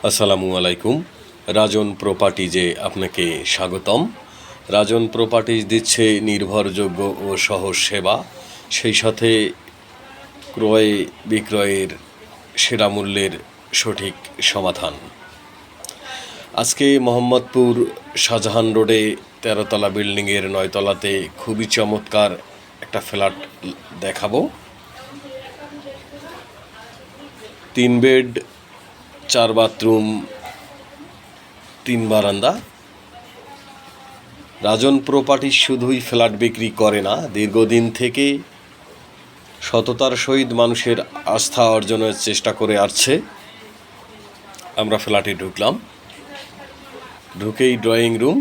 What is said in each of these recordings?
আসসালামু আলাইকুম। রাজন প্রপার্টিজে আপনাকে স্বাগতম। রাজন প্রপার্টিজ দিচ্ছে নির্ভরযোগ্য ও সহজ সেবা, সেই সাথে ক্রয় বিক্রয়ের সেরা মূল্যের সঠিক সমাধান। আজকে মোহাম্মদপুর শাহজাহান রোডে 13তলা বিল্ডিংয়ের 9তলাতে খুবই চমৎকার একটা ফ্ল্যাট দেখাবো। 3 বেড, 4 বাথরুম, 3 বারান্দা। রাজন প্রপার্টি শুধুই ফ্ল্যাট বিক্রি করে না, দীর্ঘদিন থেকে সততার সহিত মানুষের আস্থা অর্জনের চেষ্টা করে আসছে। আমরা ফ্ল্যাটে ঢুকলাম, ঢুকেই ড্রয়িং রুম,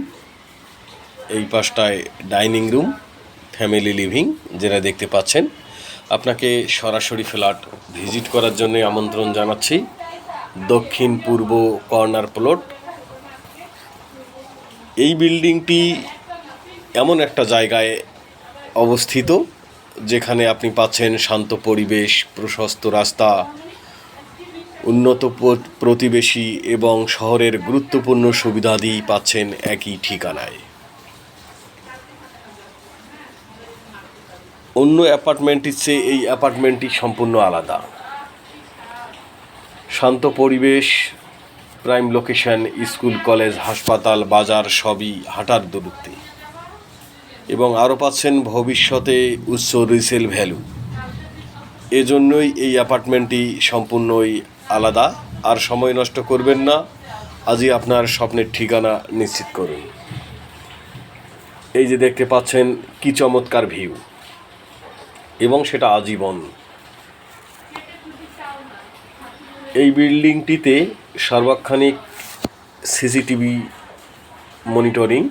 এই পাশটায় ডাইনিং রুম, ফ্যামিলি লিভিং যেটা দেখতে পাচ্ছেন। আপনাকে সরাসরি ফ্ল্যাট ভিজিট করার জন্য আমন্ত্রণ জানাচ্ছি। দক্ষিণ পূর্ব কর্নার প্লট। এই বিল্ডিংটি এমন একটা জায়গায় অবস্থিত যেখানে আপনি পাচ্ছেন শান্ত পরিবেশ, প্রশস্ত রাস্তা, উন্নত প্রতিবেশী এবং শহরের গুরুত্বপূর্ণ সুবিধাদি পাচ্ছেন একই ঠিকানায়। অন্য অ্যাপার্টমেন্টের চেয়ে এই অ্যাপার্টমেন্টটি সম্পূর্ণ আলাদা। শান্ত পরিবেশ, প্রাইম লোকেশন, স্কুল, কলেজ, হাসপাতাল, বাজার সবই হাঁটার দূরত্বে, এবং আরও পাচ্ছেন ভবিষ্যতে উচ্চ রিসেল ভ্যালু। এজন্যই এই অ্যাপার্টমেন্টটি সম্পূর্ণই আলাদা। আর সময় নষ্ট করবেন না, আজই আপনার স্বপ্নের ঠিকানা নিশ্চিত করুন। এই যে দেখতে পাচ্ছেন কি চমৎকার ভিউ, এবং সেটা আজীবন। এই বিল্ডিংটিতে সার্বক্ষণিক সিসিটিভি মনিটরিং,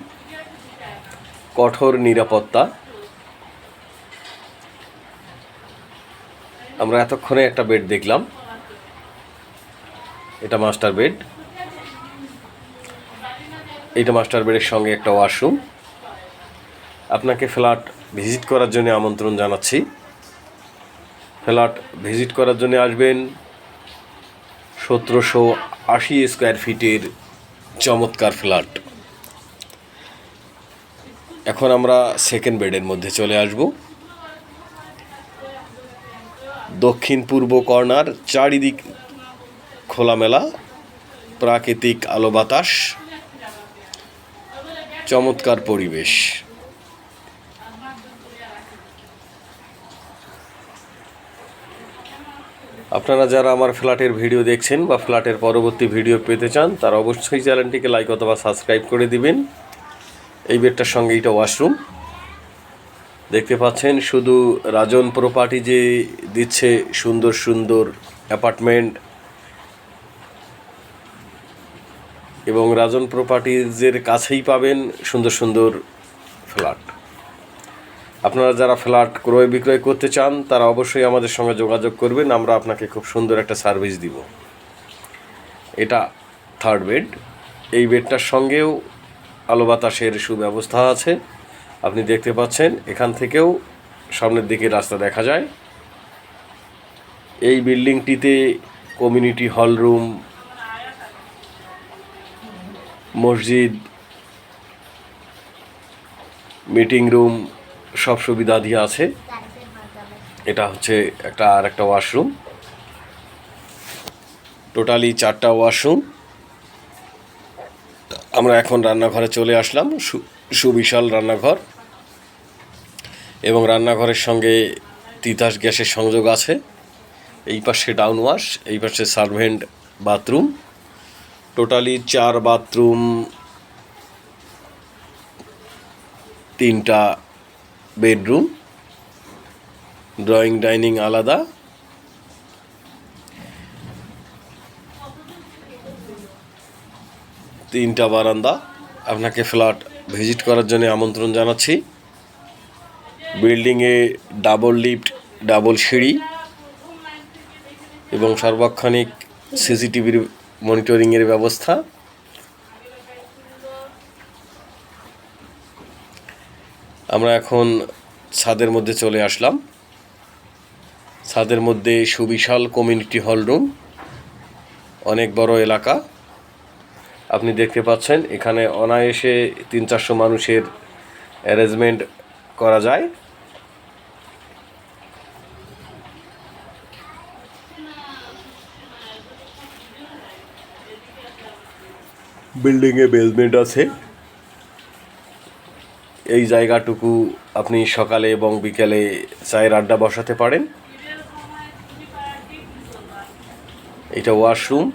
কঠোর নিরাপত্তা। আমরা এতক্ষণে একটা বেড দেখলাম, এটা মাস্টার বেড। এইটা মাস্টার বেডের সঙ্গে একটা ওয়াশরুম। আপনাকে ফ্ল্যাট ভিজিট করার জন্য আমন্ত্রণ জানাচ্ছি। ফ্ল্যাট ভিজিট করার জন্য আসবেন। 1780 স্কোয়ার ফিটের চমৎকার ফ্ল্যাট। এখন আমরা সেকেন্ড বেডের মধ্যে চলে আসব। দক্ষিণ পূর্ব কর্নার, চারিদিক খোলামেলা, প্রাকৃতিক আলো বাতাস, চমৎকার পরিবেশ। আপনারা যারা আমার ফ্ল্যাটের ভিডিও দেখছেন বা ফ্ল্যাটের পরবর্তী ভিডিও পেতে চান, তারা অবশ্যই চ্যানেলটিকে লাইক অথবা সাবস্ক্রাইব করে দিবেন। এই বেডটার সঙ্গে এটা ওয়াশরুম দেখতে পাচ্ছেন। শুধু রাজন প্রপার্টি যে দিচ্ছে সুন্দর সুন্দর অ্যাপার্টমেন্ট, এবং রাজন প্রপার্টিজের কাছেই পাবেন সুন্দর সুন্দর ফ্ল্যাট। আপনারা যারা ফ্ল্যাট ক্রয় বিক্রয় করতে চান তারা অবশ্যই আমাদের সঙ্গে যোগাযোগ করবেন, আমরা আপনাকে খুব সুন্দর একটা সার্ভিস দিব। এটা থার্ড বেড। এই বেডটার সঙ্গেও আলো বাতাসের সুব্যবস্থা আছে। আপনি দেখতে পাচ্ছেন এখান থেকেও সামনের দিকে রাস্তা দেখা যায়। এই বিল্ডিংটিতে কমিউনিটি হল রুম, মসজিদ, মিটিং রুম সব সুবিধাদি আছে। এটা হচ্ছে একটা ওয়াশরুম, টোটালি 4টা ওয়াশরুম। আমরা এখন রান্নাঘরে চলে আসলাম। সুবিশাল রান্নাঘর, এবং রান্নাঘরের সঙ্গে তিতাস গ্যাসের সংযোগ আছে। এই পাশে ডাউন ওয়াশ, এই পাশে সার্ভেন্ট বাথরুম। টোটালি 4 বাথরুম, 3টা বেডরুম, ড্রয়িং ডাইনিং আলাদা। তিনটা বারান্দা। আপনাকে ফ্ল্যাট ভিজিট করার জন্য আমন্ত্রণ জানাচ্ছি। বিল্ডিংয়ে ডাবল লিফট, ডাবল সিঁড়ি, এবং সার্বক্ষণিক সিসিটিভির মনিটরিংয়ের ব্যবস্থা। আমরা এখন ছাদের মধ্যে চলে আসলাম। ছাদের মধ্যে সুবিশাল কমিউনিটি হল রুম, অনেক বড় এলাকা। আপনি দেখতে পাচ্ছেন এখানে অনায়াসে 300-400 মানুষের অ্যারেঞ্জমেন্ট করা যায়। বিল্ডিংয়ে বেসমেন্ট আছে। এই জায়গাটুকু আপনি সকালে এবং বিকেলে চায়ের আড্ডা বসাতে পারেন। এটা ওয়াশরুম,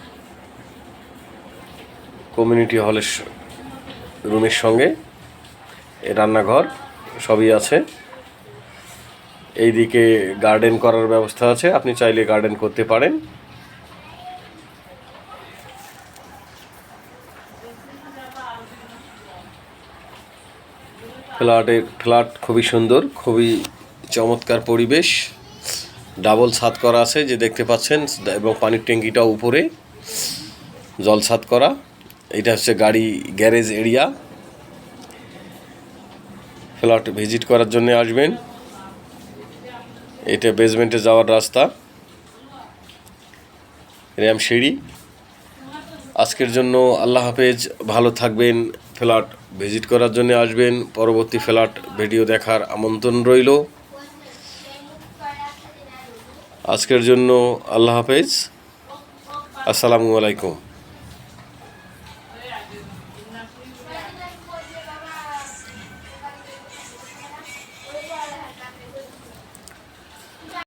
কমিউনিটি হলের রুমের সঙ্গে রান্নাঘর সবই আছে। এইদিকে গার্ডেন করার ব্যবস্থা আছে, আপনি চাইলে গার্ডেন করতে পারেন। ফ্ল্যাট খুবই সুন্দর, খুবই চমৎকার পরিবেশ। ডাবল ছাদ করা আছে যে দেখতে পাচ্ছেন, এবং পানির ট্যাঙ্কিটাও উপরে জল ছাদ করা। এটা হচ্ছে গাড়ি গ্যারেজ এরিয়া। ফ্ল্যাট ভিজিট করার জন্য আসবেন। এটা বেসমেন্টে যাওয়ার রাস্তা, র্যাম সিঁড়ি। আজকের জন্য আল্লাহ হাফেজ, ভালো থাকবেন। ফ্ল্যাট ভিজিট করার জন্য আসবেন। পরবর্তী ফ্ল্যাট ভিডিও দেখার আমন্ত্রণ রইল। আজকের জন্য আল্লাহ হাফেজ, আসসালামু আলাইকুম।